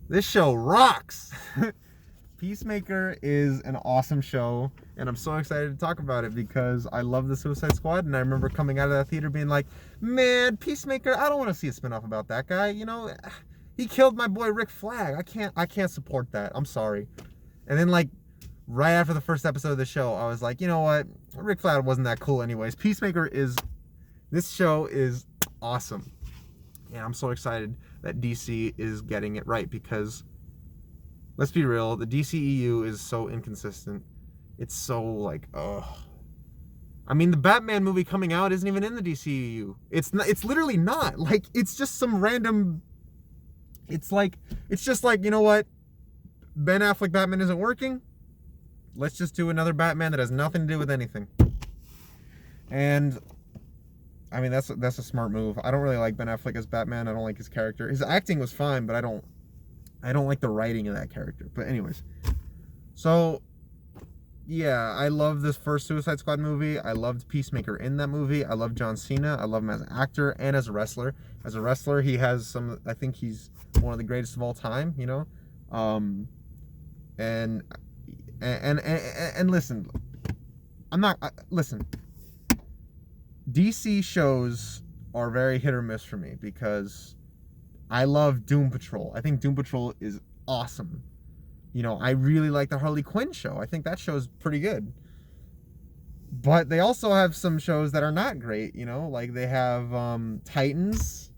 This show rocks. Peacemaker is an awesome show, and I'm so excited to talk about it because I love the Suicide Squad, and I remember coming out of that theater being like, man, Peacemaker, I don't want to see a spinoff about that guy. You know, he killed my boy Rick Flag. I can't support that. I'm sorry. And then like right after the first episode of the show, I was like, you know what? Rick Flag wasn't that cool anyways. This show is awesome. And I'm so excited that DC is getting it right because let's be real, the DCEU is so inconsistent. It's so like, ugh. I mean, the Batman movie coming out isn't even in the DCEU. It's not. It's literally not. Like, it's just some random. It's just like, you know what? Ben Affleck Batman isn't working. Let's just do another Batman that has nothing to do with anything. And I mean, that's a smart move. I don't really like Ben Affleck as Batman. I don't like his character. His acting was fine, but I don't like the writing of that character. But anyways, so yeah, I love this first Suicide Squad movie. I loved Peacemaker in that movie. I love John Cena. I love him as an actor and as a wrestler. As a wrestler, he has some. I think he's one of the greatest of all time. You know, and listen, I'm not listen. DC shows are very hit or miss for me because I love Doom Patrol. I think Doom Patrol is awesome. You know, I really like the Harley Quinn show. I think that show's pretty good. But they also have some shows that are not great, you know, like they have Titans,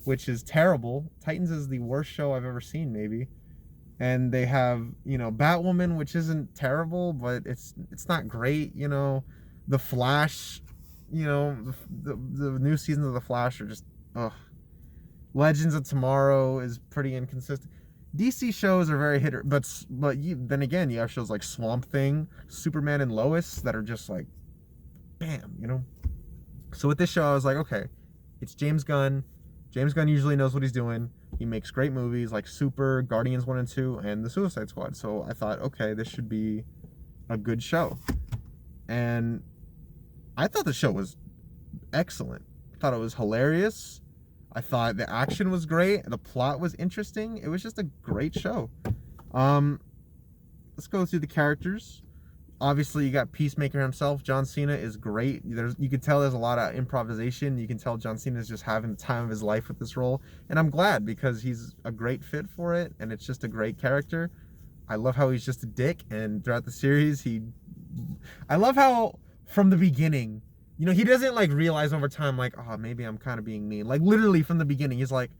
which is terrible. Titans is the worst show I've ever seen, maybe. And they have, you know, Batwoman, which isn't terrible, but it's not great, you know. The Flash, you know, the new seasons of The Flash are just, ugh. Legends of Tomorrow is pretty inconsistent. DC shows are very then again, you have shows like Swamp Thing, Superman, and Lois that are just like, bam, you know. So with this show, I was like, okay, it's James Gunn. James Gunn usually knows what he's doing. He makes great movies like Super, Guardians 1 and 2, and The Suicide Squad. So I thought, okay, this should be a good show. And I thought the show was excellent. I thought it was hilarious. I thought the action was great. The plot was interesting. It was just a great show. Let's go through the characters. Obviously, you got Peacemaker himself. John Cena is great. You can tell there's a lot of improvisation. You can tell John Cena is just having the time of his life with this role. And I'm glad because he's a great fit for it. And it's just a great character. I love how he's just a dick. And throughout the series, I love how from the beginning, you know, he doesn't like realize over time, like, oh, maybe I'm kind of being mean. Like literally from the beginning, he's like,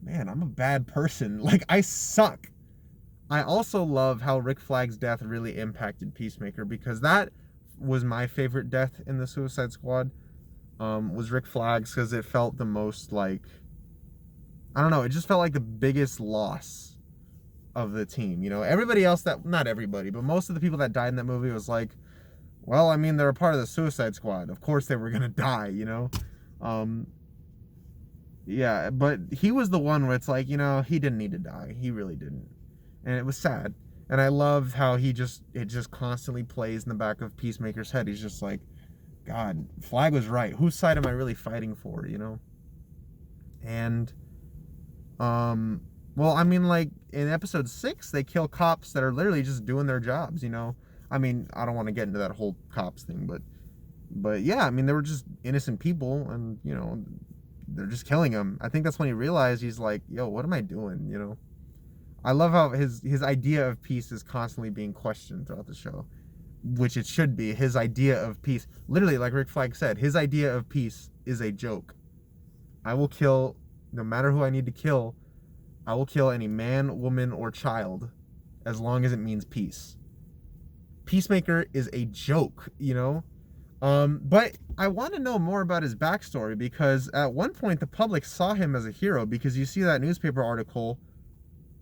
man, I'm a bad person. Like I suck. I also love how Rick Flag's death really impacted Peacemaker because that was my favorite death in the Suicide Squad. Was Rick Flag's because it felt the most like, I don't know, it just felt like the biggest loss of the team. You know, everybody else not everybody, but most of the people that died in that movie was like, well, I mean, they're a part of the Suicide Squad. Of course they were going to die, you know? Yeah, but he was the one where it's like, you know, he didn't need to die. He really didn't. And it was sad. And I loved how it just constantly plays in the back of Peacemaker's head. He's just like, God, Flag was right. Whose side am I really fighting for, you know? And, well, I mean, like, in episode 6, they kill cops that are literally just doing their jobs, you know? I mean, I don't want to get into that whole cops thing, but yeah, I mean, they were just innocent people, and you know, they're just killing them. I think that's when he realized he's like, yo, what am I doing? You know, I love how his idea of peace is constantly being questioned throughout the show, which it should be. His idea of peace, literally, like Rick Flag said, his idea of peace is a joke. I will kill, no matter who I need to kill, I will kill any man, woman, or child, as long as it means peace. Peacemaker is a joke, you know? But I want to know more about his backstory because at one point the public saw him as a hero because you see that newspaper article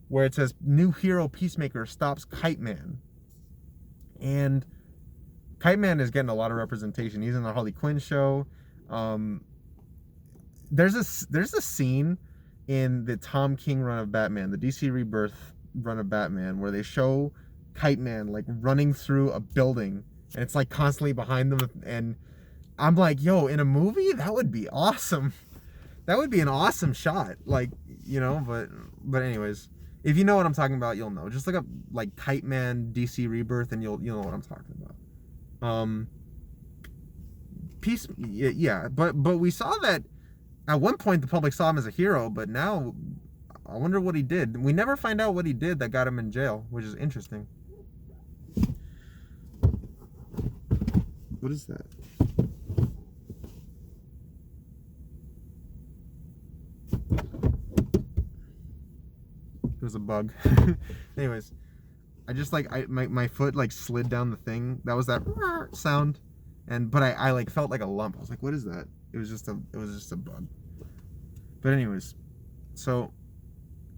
where it says, new hero Peacemaker stops Kite Man. And Kite Man is getting a lot of representation. He's in the Harley Quinn show. There's a scene in the Tom King run of Batman, the DC Rebirth run of Batman, where they show Kite Man like running through a building and it's like constantly behind them, and I'm like, yo, in a movie that would be awesome. That would be an awesome shot, like, you know. But anyways, If you know what I'm talking about, you'll know. Just look up like Kite Man DC Rebirth, and you'll know what I'm talking about. Yeah, but we saw that at one point the public saw him as a hero, but now I wonder what he did. We never find out what he did that got him in jail, which is interesting. What is that? It was a bug. Anyways, I just like my foot like slid down the thing. That was that sound, but I like felt like a lump. I was like, what is that? It was just a bug. But anyways, so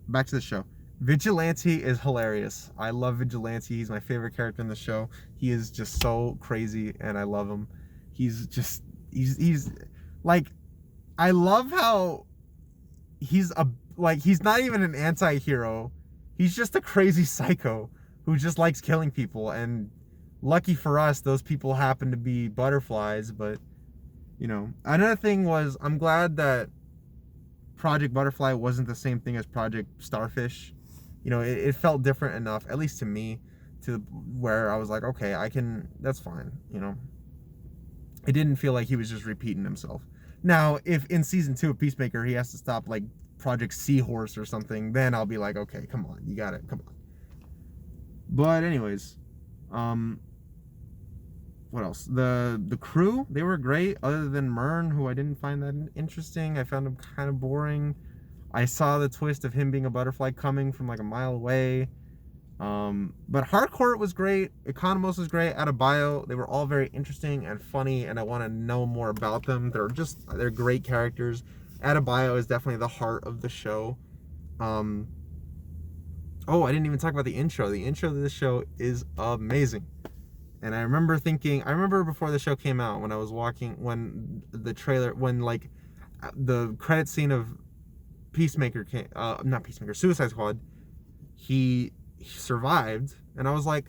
back to the show. Vigilante is hilarious. I love Vigilante. He's my favorite character in the show. He is just so crazy, and I love him. He's like, I love how he's not even an anti-hero. He's just a crazy psycho who just likes killing people. And lucky for us, those people happen to be butterflies. But, you know, another thing was, I'm glad that Project Butterfly wasn't the same thing as Project Starfish. You know, it felt different enough, at least to me, to where I was like, okay, that's fine, you know. It didn't feel like he was just repeating himself. Now, if in season 2 of Peacemaker he has to stop like Project Seahorse or something, then I'll be like, okay, come on, you got it, come on. But anyways, what else? The crew, they were great, other than Mern, who I didn't find that interesting. I found him kind of boring. I saw the twist of him being a butterfly coming from like a mile away. But Harcourt was great. Economos was great. Adebayo, they were all very interesting and funny, and I want to know more about them. They're great characters. Adebayo is definitely the heart of the show. Oh, I didn't even talk about the intro. The intro to this show is amazing. And I remember before the show came out, when I was watching, when the credit scene of Peacemaker came, not Peacemaker, Suicide Squad, he survived, and I was like,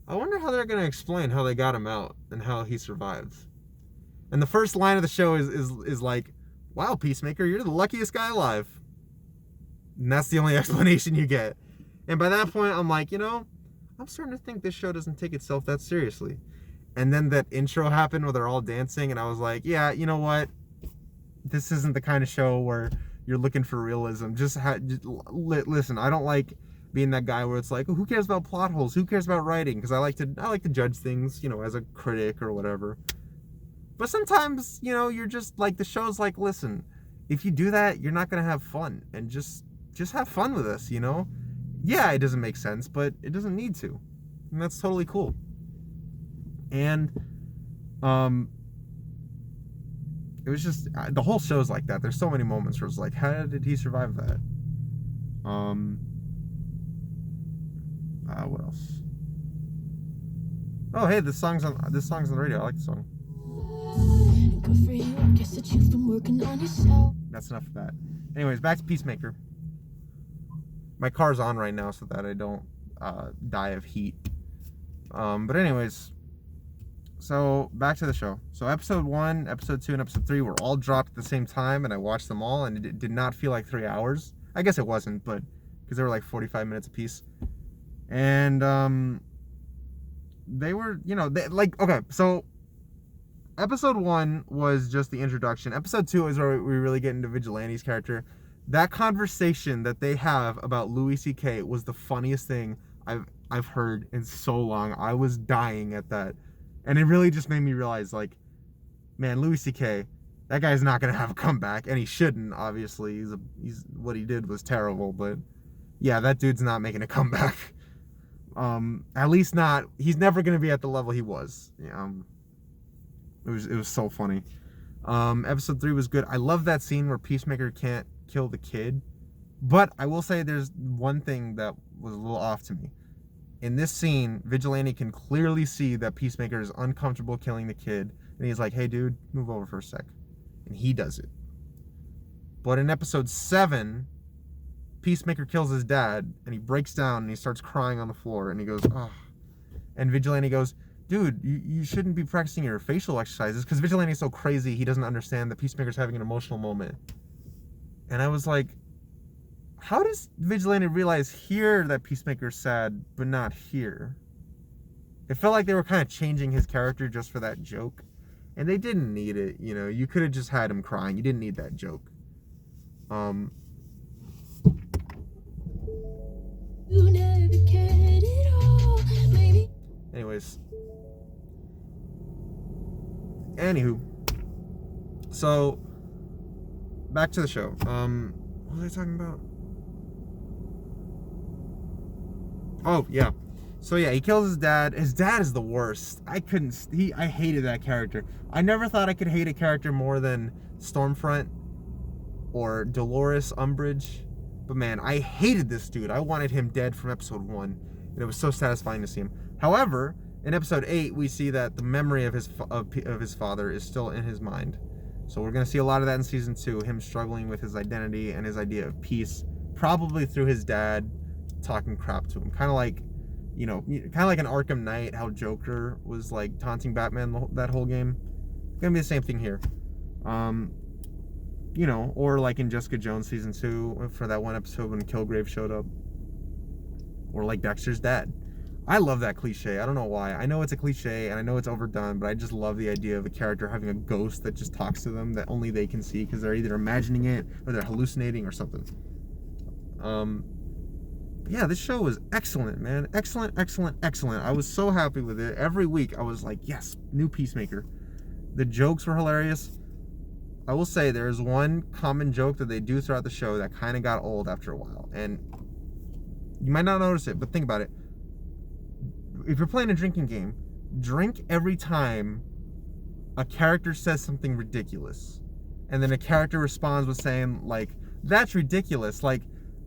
I wonder how they're gonna explain how they got him out and how he survived. And the first line of the show is like, wow, Peacemaker, you're the luckiest guy alive. And that's the only explanation you get. And by that point, I'm like, you know, I'm starting to think this show doesn't take itself that seriously. And then that intro happened where they're all dancing, and I was like, yeah, you know what? This isn't the kind of show where you're looking for realism. Listen, I don't like being that guy where it's like, oh, who cares about plot holes? Who cares about writing? Because I like to judge things, you know, as a critic or whatever. But sometimes, you know, you're just like, the show's like, listen, if you do that, you're not gonna have fun, and just have fun with us, you know? Yeah, it doesn't make sense, but it doesn't need to, and that's totally cool. And it was just, the whole show's like that. There's so many moments where it's like, how did he survive that? What else? Oh, hey, this song's on the radio. I like the song. Good for you. I guess that you've been working on yourself. That's enough of that. Anyways, back to Peacemaker. My car's on right now so that I don't die of heat. But anyways, so back to the show. So episode 1, episode 2, and episode 3 were all dropped at the same time, and I watched them all, and it did not feel like 3 hours. I guess it wasn't, but because they were like 45 minutes apiece. And they were, you know, okay, so episode 1 was just the introduction. Episode 2 is where we really get into Vigilante's character. That conversation that they have about Louis C.K. was the funniest thing I've heard in so long. I was dying at that. And it really just made me realize, like, man, Louis C.K., that guy's not going to have a comeback, and he shouldn't, obviously. He's what he did was terrible, but yeah, that dude's not making a comeback. At least not, he's never going to be at the level he was. It was so funny. Episode 3 was good. I love that scene where Peacemaker can't kill the kid, but I will say there's one thing that was a little off to me. In this scene, Vigilante can clearly see that Peacemaker is uncomfortable killing the kid, and he's like, hey dude, move over for a sec, and he does it. But in episode 7, Peacemaker kills his dad, and he breaks down and he starts crying on the floor, and he goes, oh, and Vigilante goes, dude, you shouldn't be practicing your facial exercises, because Vigilante is so crazy he doesn't understand that Peacemaker's having an emotional moment. And I was like, how does Vigilante realize here that Peacemaker's sad, but not here? It felt like they were kind of changing his character just for that joke. And they didn't need it, you know. You could have just had him crying. You didn't need that joke. You never cared at all, maybe. Anyways. Anywho. So, back to the show. What was I talking about? Oh, yeah. So yeah, he kills his dad. His dad is the worst. I hated that character. I never thought I could hate a character more than Stormfront or Dolores Umbridge. But man, I hated this dude. I wanted him dead from episode 1. And it was so satisfying to see him. However, in episode 8, we see that the memory of his father is still in his mind. So we're going to see a lot of that in season 2. Him struggling with his identity and his idea of peace. Probably through his dad talking crap to him. Kind of like, you know, kind of like an Arkham Knight, how Joker was like taunting Batman that whole game. Gonna be the same thing here. You know, or like in Jessica Jones season 2 for that one episode when Kilgrave showed up. Or like Dexter's dad. I love that cliche. I don't know why. I know it's a cliche and I know it's overdone, but I just love the idea of a character having a ghost that just talks to them that only they can see because they're either imagining it or they're hallucinating or something. Yeah, this show was excellent, man. Excellent, excellent, excellent. I was so happy with it. Every week I was like, yes, new Peacemaker. The jokes were hilarious. I will say there's one common joke that they do throughout the show that kind of got old after a while. And you might not notice it, but think about it. If you're playing a drinking game, drink every time a character says something ridiculous. And then a character responds with saying, like, that's ridiculous. Like,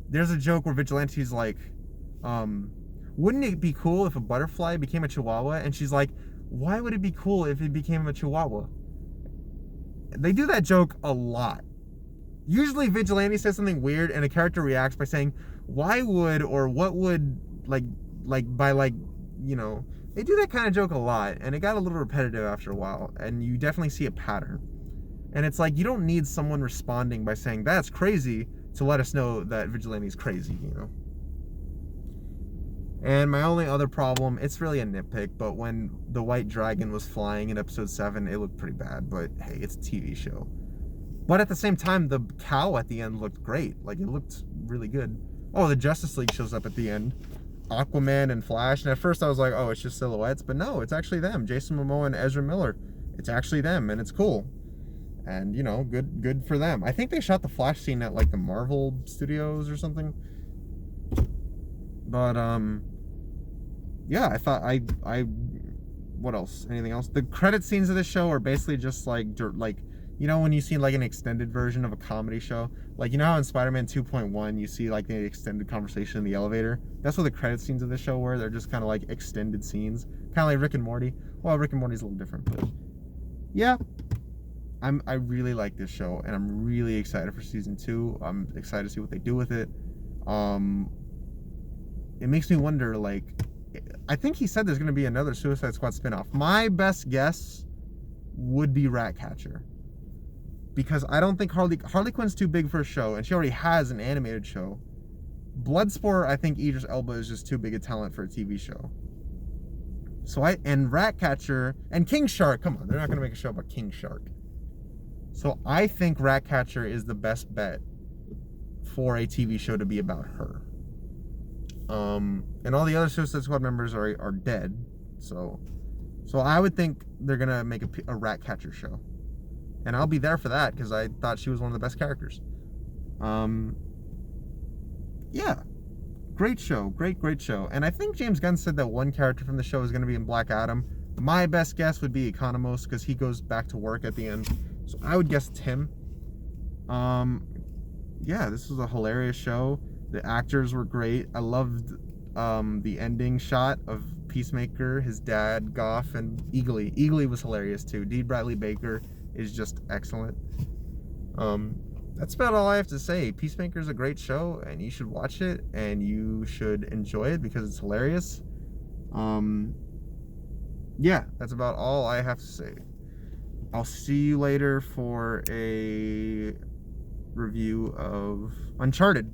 there's a joke where Vigilante's like, wouldn't it be cool if a butterfly became a chihuahua? And she's like, why would it be cool if it became a chihuahua? They do that joke a lot. Usually Vigilante says something weird and a character reacts by saying, why would, or what would, you know, they do that kind of joke a lot, and it got a little repetitive after a while, and you definitely see a pattern. And it's like, you don't need someone responding by saying, that's crazy, to let us know that Vigilante's crazy, you know. And my only other problem, it's really a nitpick, but when the white dragon was flying in episode 7, it looked pretty bad, but hey, it's a TV show. But at the same time, the cow at the end looked great. Like, it looked really good. Oh, the Justice League shows up at the end. Aquaman and Flash, and at first I was like, oh, it's just silhouettes, but no, it's actually them. Jason Momoa and Ezra Miller. It's actually them, and it's cool. And, you know, good for them. I think they shot the Flash scene at, like, the Marvel Studios or something. But, yeah, I thought, what else? Anything else? The credit scenes of this show are basically just, like, you know when you see, like, an extended version of a comedy show? Like, you know how in Spider-Man 2.1 you see, like, the extended conversation in the elevator? That's what the credit scenes of this show were. They're just kind of, like, extended scenes. Kind of like Rick and Morty. Well, Rick and Morty's a little different, but... yeah. I really like this show, and I'm really excited for season 2. I'm excited to see what they do with it. It makes me wonder, like, I think he said there's going to be another Suicide Squad spinoff. My best guess would be Ratcatcher, because I don't think Harley Quinn's too big for a show, and she already has an animated show. Bloodsport, I think Idris Elba is just too big a talent for a TV show. So and Ratcatcher and King Shark, come on, they're not going to make a show about King Shark. So I think Ratcatcher is the best bet for a TV show to be about her. And all the other Suicide Squad members are dead. So I would think they're going to make a Ratcatcher show. And I'll be there for that because I thought she was one of the best characters. Yeah. Great show. Great show. And I think James Gunn said that one character from the show is going to be in Black Adam. My best guess would be Economos because he goes back to work at the end. So I would guess Tim. Yeah, this was a hilarious show. The actors were great. I loved the ending shot of Peacemaker, his dad, Goff, and Eagly. Eagly was hilarious too. D. Bradley Baker is just excellent. That's about all I have to say. Peacemaker is a great show, and you should watch it, and you should enjoy it because it's hilarious. Yeah, that's about all I have to say. I'll see you later for a review of Uncharted.